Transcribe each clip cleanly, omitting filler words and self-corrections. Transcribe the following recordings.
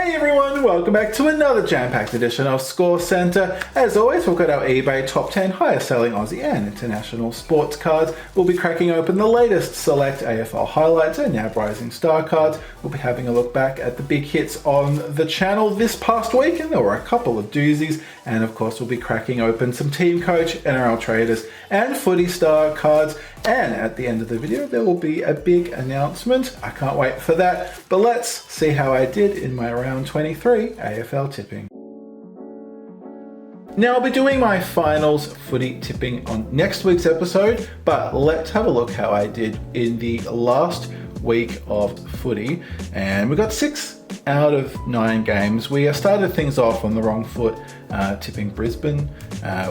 Hey everyone, welcome back to another jam-packed edition of ScoreCentre. As always, we've got our eBay top 10 highest selling Aussie and international sports cards. We'll be cracking open the latest select AFL highlights and NAB Rising Star cards. We'll be having a look back at the big hits on the channel this past week, and there were a couple of doozies. And of course, we'll be cracking open some TeamCoach, NRL Traders, and Footy Stars cards. And at the end of the video, there will be a big announcement. I can't wait for that. But let's see how I did in my round 23 AFL tipping. Now I'll be doing my finals footy tipping on next week's episode, but let's have a look how I did in the last week of footy. And we got 6 out of 9 games. We started things off on the wrong foot, tipping Brisbane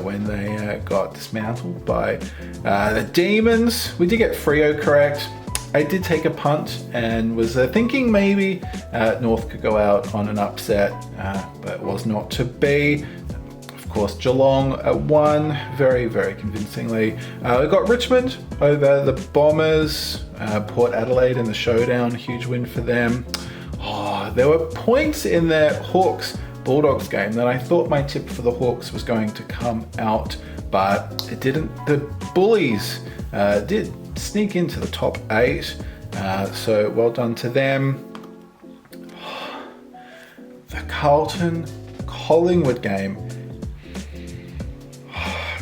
when they got dismantled by the Demons. We did get Freo correct. I did take a punt and was thinking maybe North could go out on an upset, but was not to be. Of course, Geelong won very, very convincingly. We got Richmond over the Bombers, Port Adelaide in the showdown, huge win for them. Oh, there were points in the Hawks Bulldogs game that I thought my tip for the Hawks was going to come out, but it didn't. The Bullies did sneak into the top 8, so well done to them. The Carlton Collingwood game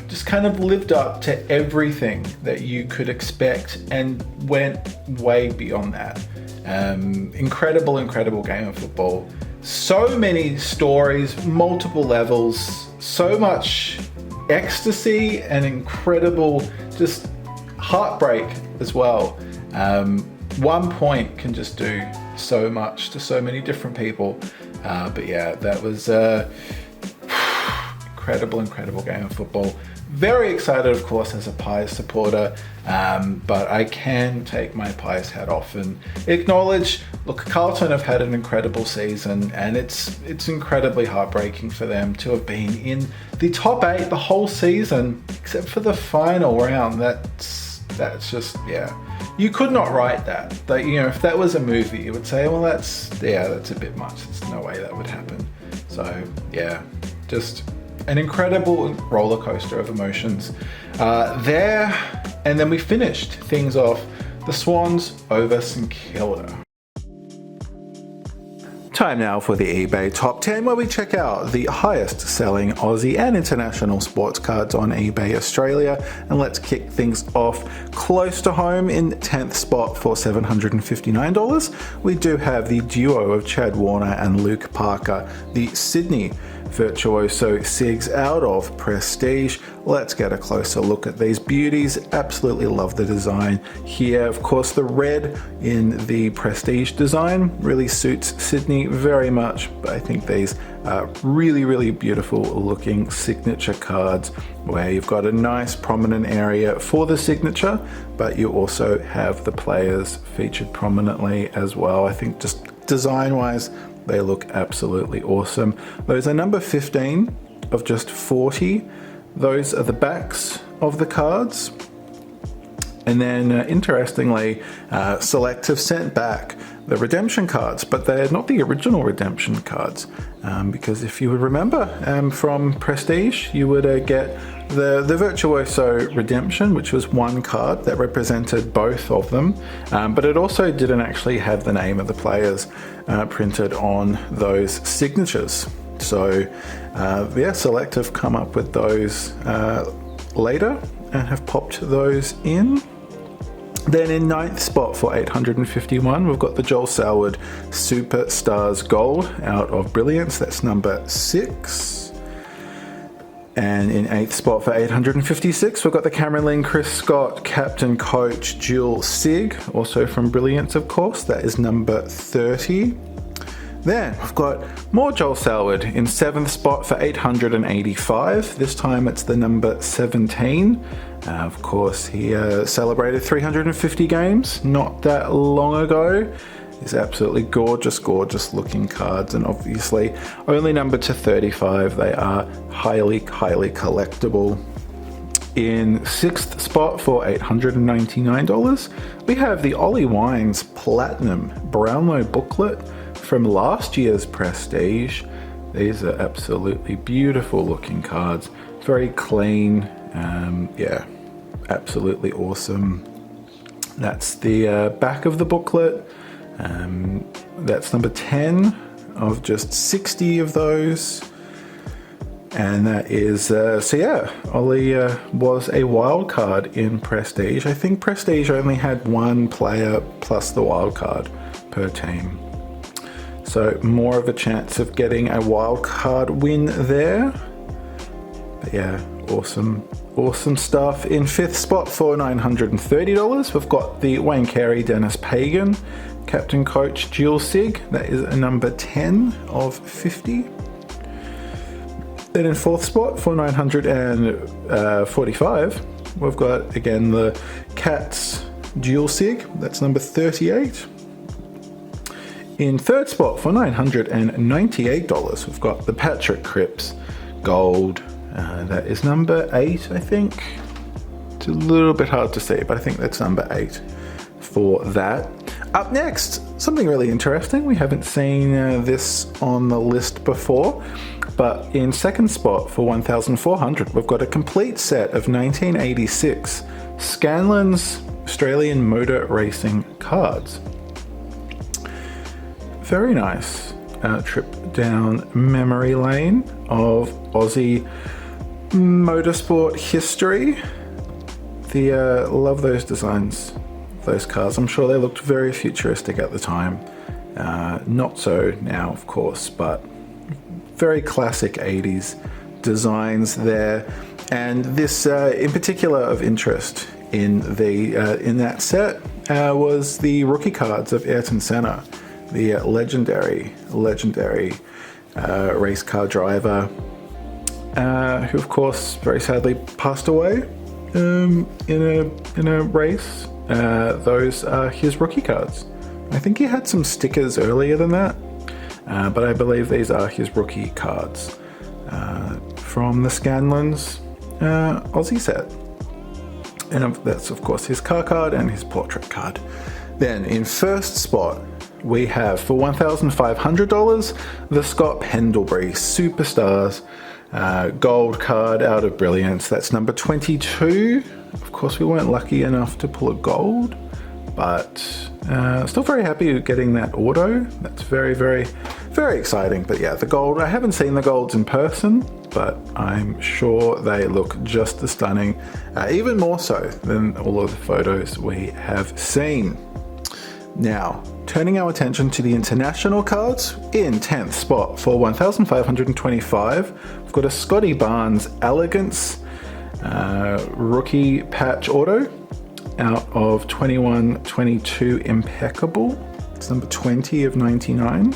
just kind of lived up to everything that you could expect and went way beyond that. Incredible game of football. So many stories, multiple levels, so much ecstasy and incredible just heartbreak as well. 1 point can just do so much to so many different people. But yeah, that was incredible game of football. Very excited, of course, as a Pies supporter, but I can take my Pies hat off and acknowledge, look, Carlton have had an incredible season, and it's incredibly heartbreaking for them to have been in the top 8 the whole season, except for the final round. That's just, yeah. You could not write that. But, you know, if that was a movie, you would say, well, that's a bit much. There's no way that would happen. So, yeah, just an incredible roller coaster of emotions there. And then we finished things off, the Swans over St Kilda. Time now for the eBay top 10, where we check out the highest selling Aussie and international sports cards on eBay Australia. And let's kick things off close to home in 10th spot for $759. We do have the duo of Chad Warner and Luke Parker, the Sydney Virtuoso Sigs out of Prestige. Let's get a closer look at these beauties. Absolutely love the design here. Of course, the red in the Prestige design really suits Sydney very much, but I think these are really beautiful looking signature cards where you've got a nice prominent area for the signature, but you also have the players featured prominently as well. I think just design wise, they look absolutely awesome. Those are number 15 of just 40. Those are the backs of the cards. And then interestingly, Select have sent back the redemption cards, but they're not the original redemption cards. Because if you would remember from Prestige, you would get the Virtuoso Redemption, which was one card that represented both of them, but it also didn't actually have the name of the players printed on those signatures. So yeah, Select have come up with those later and have popped those in. Then in 9th spot for 851, we've got the Joel Selwood Super Stars Gold out of Brilliance. That's number 6. And in 8th spot for 856, we've got the Cameron Lynn Chris Scott Captain Coach Dual Sig, also from Brilliance, of course. That is number 30. Then we've got more Joel Selwood in 7th spot for 885. This time it's the number 17. Of course, he celebrated 350 games not that long ago. These absolutely gorgeous looking cards, and obviously only numbered to 35. They are highly collectible. In 6th spot for $899, we have the Ollie Wines Platinum Brownlow Booklet from last year's Prestige. These are absolutely beautiful looking cards. Very clean. Yeah, absolutely awesome. That's the back of the booklet. That's number 10 of just 60 of those. And that is, so yeah, Ollie was a wild card in Prestige. I think Prestige only had one player plus the wild card per team. So more of a chance of getting a wild card win there. But yeah, awesome stuff. In 5th spot for $930, we've got the Wayne Carey Dennis Pagan Captain Coach Dual Sig. That is a number 10 of 50. Then in 4th spot for $945, we've got again the Cats Dual Sig. That's number 38. In 3rd spot for $998, we've got the Patrick Cripps Gold. That is number 8, I think. It's a little bit hard to see, but I think that's number 8 for that. Up next, something really interesting. We haven't seen this on the list before, but in 2nd spot for $1,400, we've got a complete set of 1986 Scanlan's Australian Motor Racing cards. Very nice trip down memory lane of Aussie motorsport history. Love those designs, those cars. I'm sure they looked very futuristic at the time. Not so now, of course, but very classic 80s designs there. And this, in particular, of interest in that set was the rookie cards of Ayrton Senna, the legendary race car driver, who, of course, very sadly passed away in a race. Those are his rookie cards. I think he had some stickers earlier than that, but I believe these are his rookie cards from the Scanlan's Aussie set. And that's, of course, his car card and his portrait card. Then in 1st spot, we have for $1,500 the Scott Pendlebury Superstars gold card out of Brilliance. That's number 22. Of course, we weren't lucky enough to pull a gold, but still very happy with getting that auto. That's very, very, very exciting. But yeah, the gold, I haven't seen the golds in person, but I'm sure they look just as stunning, even more so than all of the photos we have seen. Now, turning our attention to the international cards, in 10th spot for $1,525, we've got a Scotty Barnes Elegance rookie patch auto out of 21-22 Impeccable. It's number 20 of 99.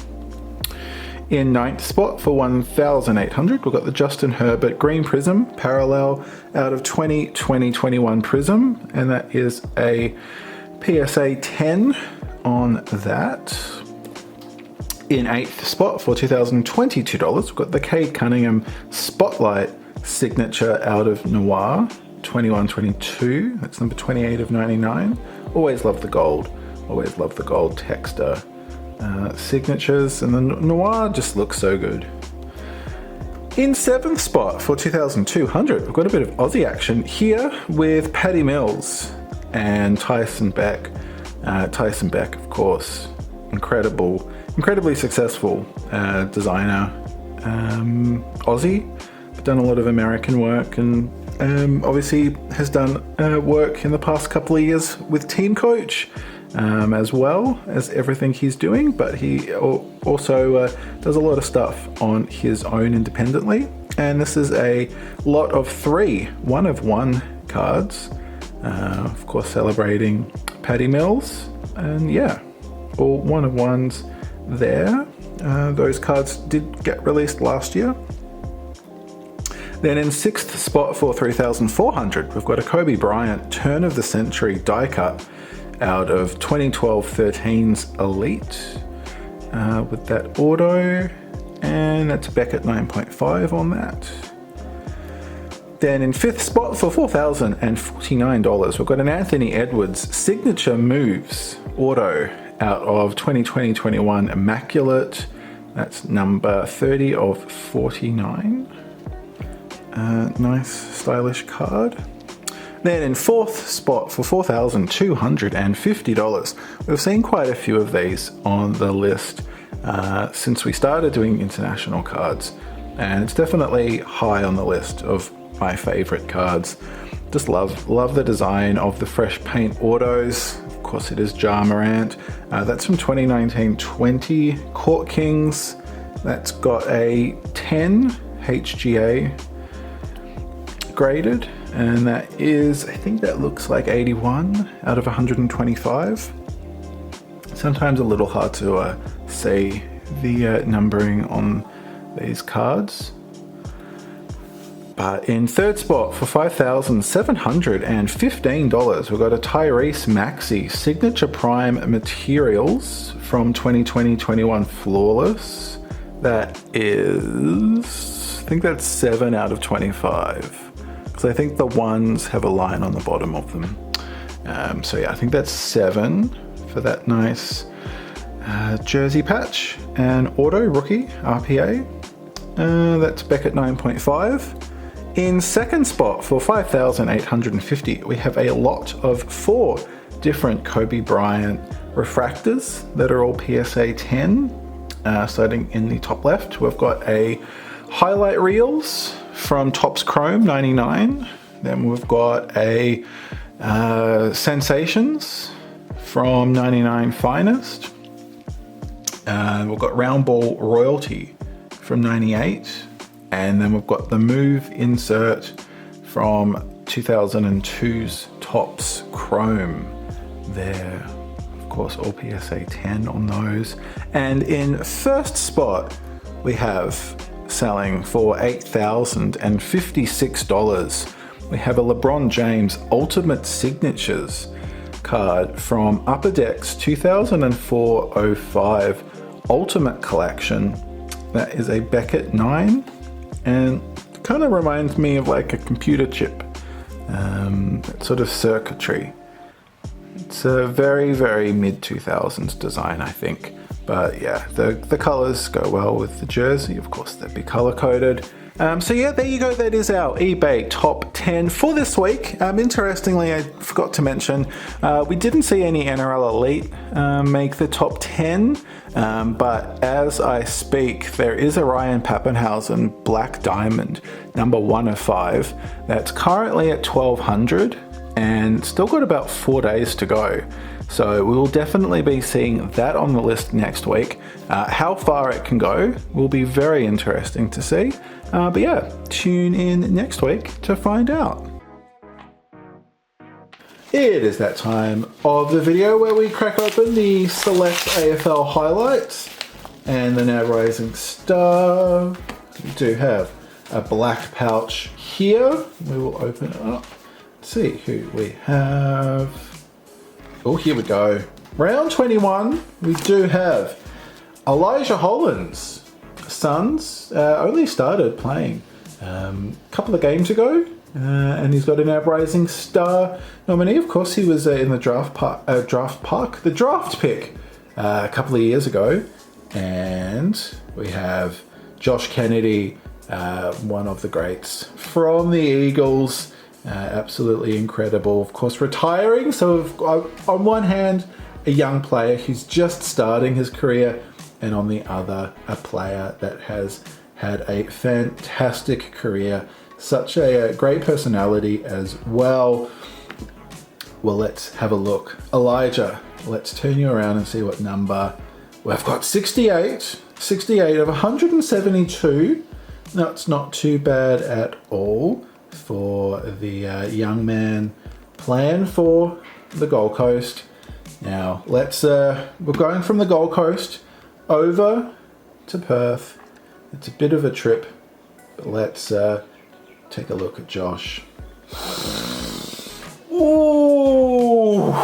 In 9th spot for $1,800, we've got the Justin Herbert Green Prism Parallel out of 20-21 Prism, and that is a PSA 10 on that. In 8th spot for $2,022, we've got the Cade Cunningham Spotlight Signature out of Noir, 21-22. That's number 28 of 99. Always love the gold. Always love the gold texture signatures, and the Noir just looks so good. In 7th spot for $2,200, we've got a bit of Aussie action here with Paddy Mills and Tyson Beck. Tyson Beck, of course, incredibly successful designer, Aussie, done a lot of American work, and obviously has done work in the past couple of years with TeamCoach, as well as everything he's doing, but he also does a lot of stuff on his own independently. And this is a lot of 3 1-of-1 cards, of course celebrating Paddy Mills, and yeah, all 1-of-1s there. Those cards did get released last year. Then in 6th spot for $3,400, we've got a Kobe Bryant Turn of the Century die cut out of 2012-13's Hilite with that auto, and that's Beck at 9.5 on that. Then in 5th spot for $4,049, we've got an Anthony Edwards Signature Moves auto out of 2020-21 Immaculate. That's number 30 of 49. Nice stylish card. Then in fourth spot for $4,250, we've seen quite a few of these on the list since we started doing international cards, and it's definitely high on the list of my favorite cards. Just love the design of the fresh paint autos. Of course it is Ja Morant. That's from 2019-20 Court Kings. That's got a 10 HGA graded, and that is, I think that looks like 81 out of 125. Sometimes a little hard to see the numbering on these cards. But in third spot for $5,715, we've got a Tyrese Maxey Signature Prime Materials from 2020-21 Flawless. That is, I think that's 7 out of 25. Because I think the ones have a line on the bottom of them. So yeah, I think that's 7 for that nice jersey patch. And auto rookie RPA, that's Beckett 9.5. In second spot for $5,850, we have a lot of 4 different Kobe Bryant refractors that are all PSA 10. Starting in the top left, we've got a highlight reels from Topps Chrome 99. Then we've got a Sensations from 99 Finest. We've got Round Ball Royalty from 98. And then we've got the Move insert from 2002's Topps Chrome there. Of course, all PSA 10 on those. And in first spot, we have selling for $8,056. We have a LeBron James Ultimate Signatures card from Upper Deck's 2004-05 Ultimate Collection. That is a Beckett 9. And kind of reminds me of like a computer chip, that sort of circuitry. It's a very, very mid-2000s design, I think. But yeah, the colors go well with the jersey. Of course, they'd be color-coded. So yeah, there you go. That is our eBay top 10 for this week. Interestingly, I forgot to mention, we didn't see any NRL Elite make the top 10. But as I speak, there is a Ryan Pappenhausen Black Diamond, number 1 of 5. That's currently at 1,200 and still got about 4 days to go. So we will definitely be seeing that on the list next week. How far it can go will be very interesting to see. But yeah, tune in next week to find out. It is that time of the video where we crack open the select AFL highlights and the now rising star. We do have a black pouch here. We will open it up. Let's see who we have. Oh, here we go. Round 21, we do have Elijah Holland's Suns. Only started playing a couple of games ago. And he's got an Uprising Star nominee. Of course, he was in the draft pick a couple of years ago. And we have Josh Kennedy, one of the greats from the Eagles. Absolutely incredible. Of course, retiring. So on one hand, a young player who's just starting his career, and on the other, a player that has had a fantastic career. Such a great personality as well. Well, let's have a look. Elijah, let's turn you around and see what number. We've got 68. 68 of 172. That's not too bad at all for the young man playing for the Gold Coast. Now, let's, we're going from the Gold Coast over to Perth. It's a bit of a trip, but let's take a look at Josh. Ooh,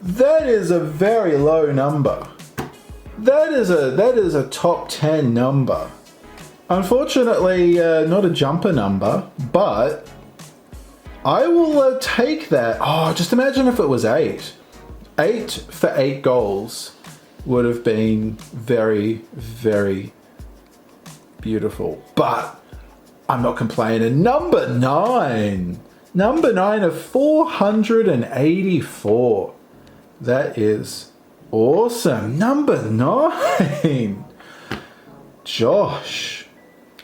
that is a very low number. That is a top 10 number. Unfortunately, not a jumper number, but I will take that. Oh, just imagine if it was 8. 8 for 8 goals would have been very, very beautiful. But I'm not complaining. Number 9. Number 9 of 484. That is awesome. Number 9. Josh.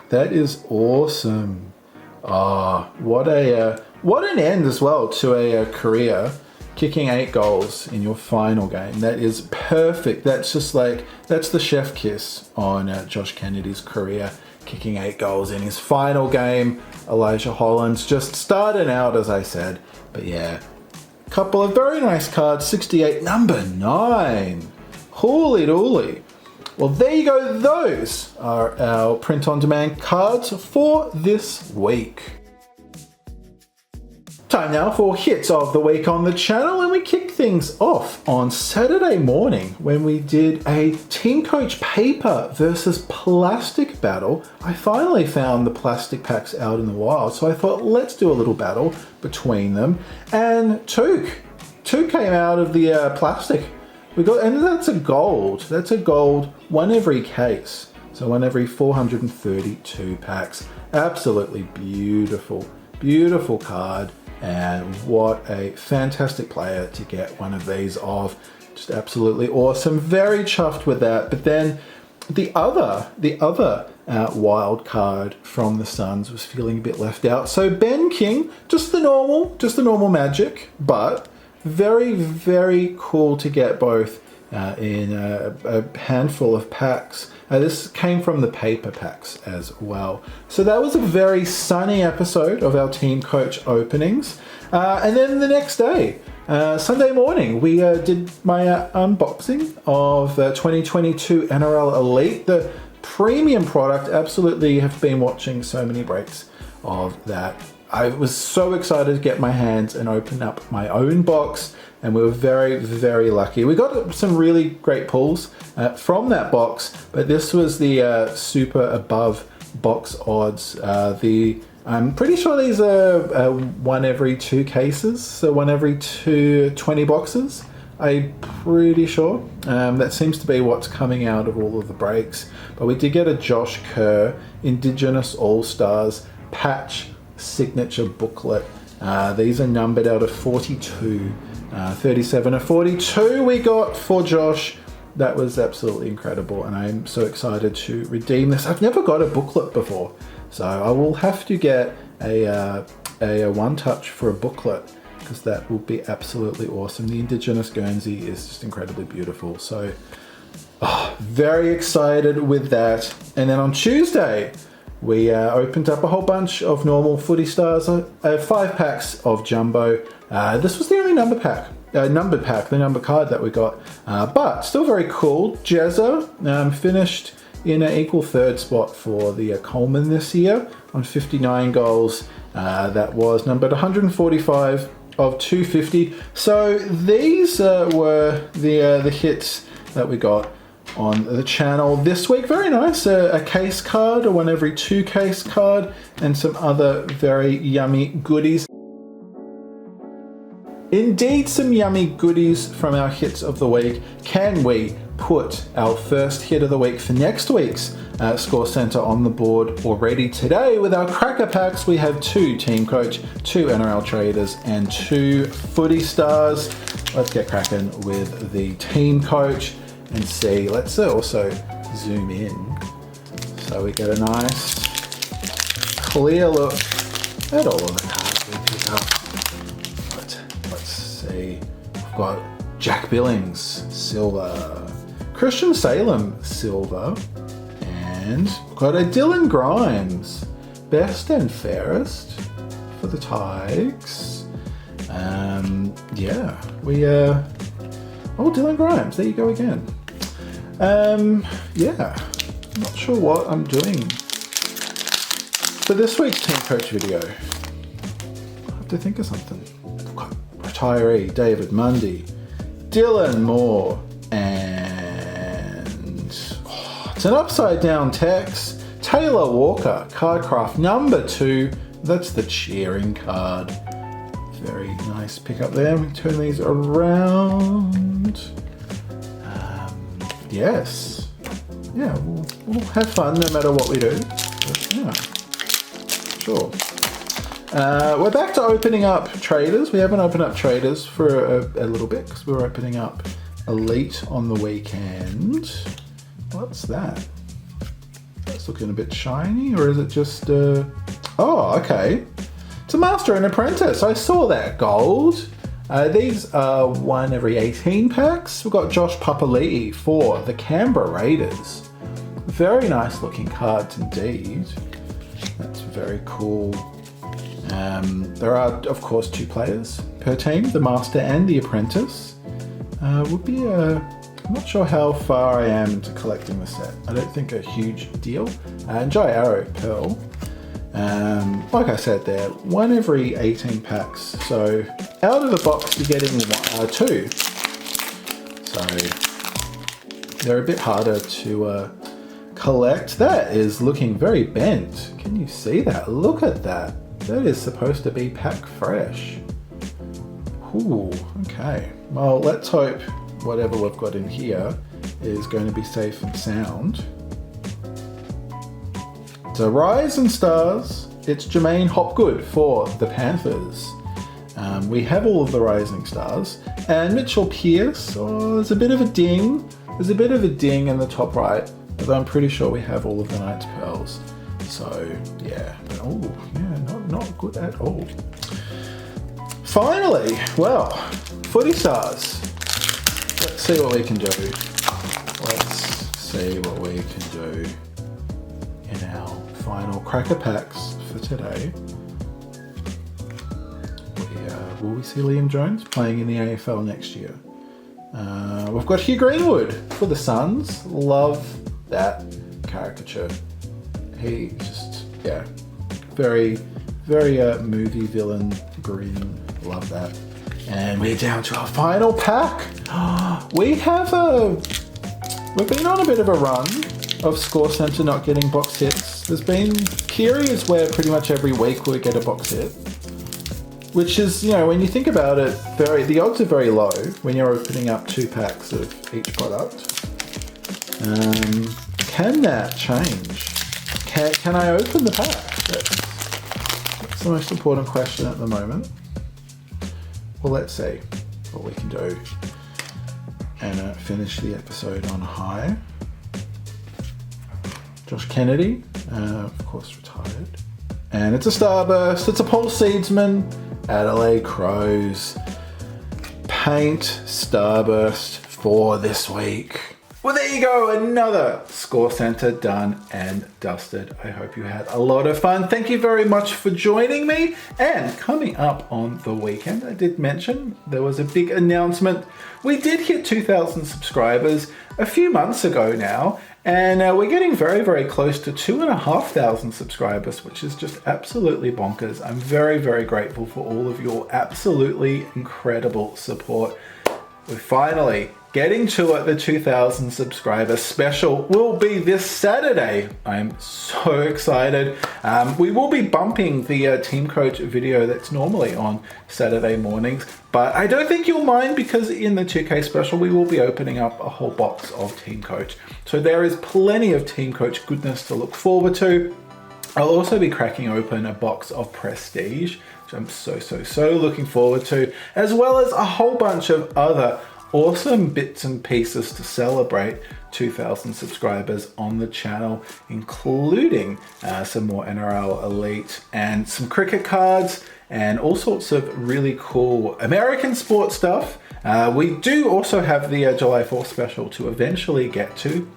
That is awesome. What an end as well to a career. Kicking 8 goals in your final game. That is perfect. That's just like, that's the chef kiss on Josh Kennedy's career. Kicking 8 goals in his final game. Elijah Hollands just starting out, as I said. But yeah, couple of very nice cards. 68, number 9. Holy dooly. Well, there you go. Those are our print-on-demand cards for this week. Time now for hits of the week on the channel, and we kick things off on Saturday morning when we did a TeamCoach paper versus plastic battle. I finally found the plastic packs out in the wild, so I thought let's do a little battle between them. And Touk came out of the plastic. And that's a gold. That's a gold, one every case. So one every 432 packs. Absolutely beautiful, beautiful card. And what a fantastic player to get one of these of. Just absolutely awesome. Very chuffed with that. But then the other wild card from the Suns was feeling a bit left out. So Ben King, just the normal Magic, but very, very cool to get both in a handful of packs. This came from the paper packs as well. So that was a very sunny episode of our TeamCoach openings. And then the next day, Sunday morning, we did my unboxing of 2022 NRL Elite, the premium product. Absolutely have been watching so many breaks of that. I was so excited to get my hands and open up my own box, and we were very, very lucky. We got some really great pulls from that box, but this was the super above box odds. I'm pretty sure these are one every 2 cases, so one every 20 boxes. I'm pretty sure. That seems to be what's coming out of all of the breaks. But we did get a Josh Kerr Indigenous All-Stars patch signature booklet. These are numbered out of 42. 37 of 42 we got for Josh. That was absolutely incredible, and I'm so excited to redeem this. I've never got a booklet before, so I will have to get a one touch for a booklet, because that will be absolutely awesome. The Indigenous Guernsey is just incredibly beautiful, so very excited with that. And then on Tuesday, we opened up a whole bunch of normal Footy Stars, 5 packs of Jumbo. This was the only number card that we got, but still very cool. Jezza finished in an equal 3rd spot for the Coleman this year on 59 goals. That was numbered 145 of 250. So these were the hits that we got on the channel this week. Very nice. A case card, a one every 2 case card, and some other very yummy goodies. Indeed, some yummy goodies from our hits of the week. Can we put our first hit of the week for next week's ScoreCentre on the board already today? With our cracker packs, we have 2 TeamCoach, 2 NRL Traders, and 2 Footy Stars. Let's get cracking with the TeamCoach and see. Let's also zoom in so we get a nice clear look at all of the cards we pick up. Let's see. We've got Jack Billings, silver. Christian Salem, silver. And we've got a Dylan Grimes, best and fairest for the Tigers. Yeah, Dylan Grimes, there you go again. Yeah, I'm not sure what I'm doing for this week's TeamCoach video. I have to think of something. I've got retiree David Mundy, Dylan Moore, and it's an upside down text. Taylor Walker, Cardcraft number 2. That's the cheering card. Very nice pick up there. We turn these around. Yes. Yeah, we'll have fun no matter what we do. But, yeah, sure. We're back to opening up Traders. We haven't opened up Traders for a little bit because we were opening up Elite on the weekend. What's that? That's looking a bit shiny, or is it just... Oh, okay. It's a Master and Apprentice. I saw that gold. These are 1 every 18 packs. We've got Josh Papali'i for the Canberra Raiders. Very nice looking cards indeed. That's very cool. There are, of course, 2 players per team, the Master and the Apprentice. Would be I'm not sure how far I am into collecting the set. I don't think a huge deal. And Jai Arrow Pearl. Like I said there, 1 every 18 packs. So out of the box you're getting 2. So they're a bit harder to collect. That is looking very bent. Can you see that? Look at that. That is supposed to be pack fresh. Ooh, okay. Well, let's hope whatever we've got in here is going to be safe and sound. So Rising Stars, it's Jermaine Hopgood for the Panthers. We have all of the Rising Stars. And Mitchell Pearce, oh, there's a bit of a ding. There's a bit of a ding in the top right, but I'm pretty sure we have all of the Knights Pearls. So yeah, oh yeah, not good at all. Finally, well, Footy Stars. Let's see what we can do. Let's see what we can do in our final cracker packs for today. Will we see Liam Jones playing in the AFL next year? We've got Hugh Greenwood for the Suns. Love that caricature. He just, yeah, very, very movie villain grin. Love that. And we're down to our final pack. We've been on a bit of a run of ScoreCentre not getting box hits. There's been periods where pretty much every week we get a box hit, which is, you know, when you think about it, the odds are very low when you're opening up 2 packs of each product. Can that change? Can I open the pack? That's the most important question at the moment. Well, let's see what we can do and finish the episode on a high. Josh Kennedy, of course, retired. And it's a Starburst. It's a Paul Seedsman. Adelaide Crows. Paint Starburst for this week. Well, there you go, another ScoreCentre done and dusted. I hope you had a lot of fun. Thank you very much for joining me. And coming up on the weekend, I did mention there was a big announcement. We did hit 2,000 subscribers a few months ago now, and we're getting very, very close to 2,500 subscribers, which is just absolutely bonkers. I'm very, very grateful for all of your absolutely incredible support. We're finally getting to it. The 2,000 subscriber special will be this Saturday. I'm so excited. We will be bumping the TeamCoach video that's normally on Saturday mornings, but I don't think you'll mind because in the 2K special, we will be opening up a whole box of TeamCoach. So there is plenty of TeamCoach goodness to look forward to. I'll also be cracking open a box of Prestige, which I'm so looking forward to, as well as a whole bunch of other awesome bits and pieces to celebrate 2,000 subscribers on the channel, including some more NRL Elite and some cricket cards and all sorts of really cool American sports stuff. We do also have the July 4th special to eventually get to.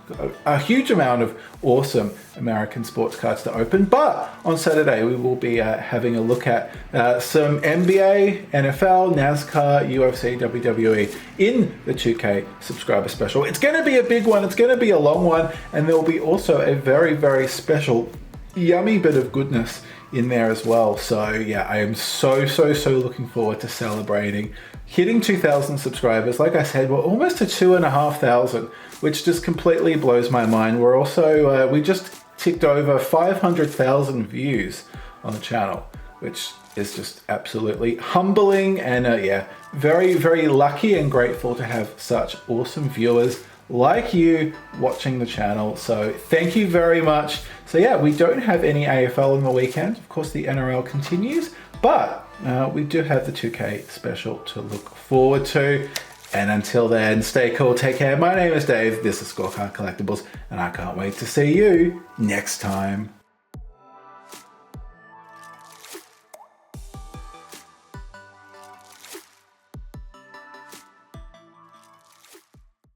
A huge amount of awesome American sports cards to open, but on Saturday we will be having a look at some NBA, NFL, NASCAR, UFC, WWE in the 2K subscriber special. It's going to be a big one, it's going to be a long one, and there will be also a very, very special yummy bit of goodness in there as well. So yeah, I am so looking forward to celebrating hitting 2,000 subscribers. Like I said, we're almost to 2,500, which just completely blows my mind. We're also we just ticked over 500,000 views on the channel, which is just absolutely humbling. And yeah, very, very lucky and grateful to have such awesome viewers like you watching the channel. So thank you very much. So yeah, we don't have any AFL on the weekend. Of course, the NRL continues, but we do have the 2K special to look forward to. And until then, stay cool, take care. My name is Dave, this is Scorecard Collectibles, and I can't wait to see you next time.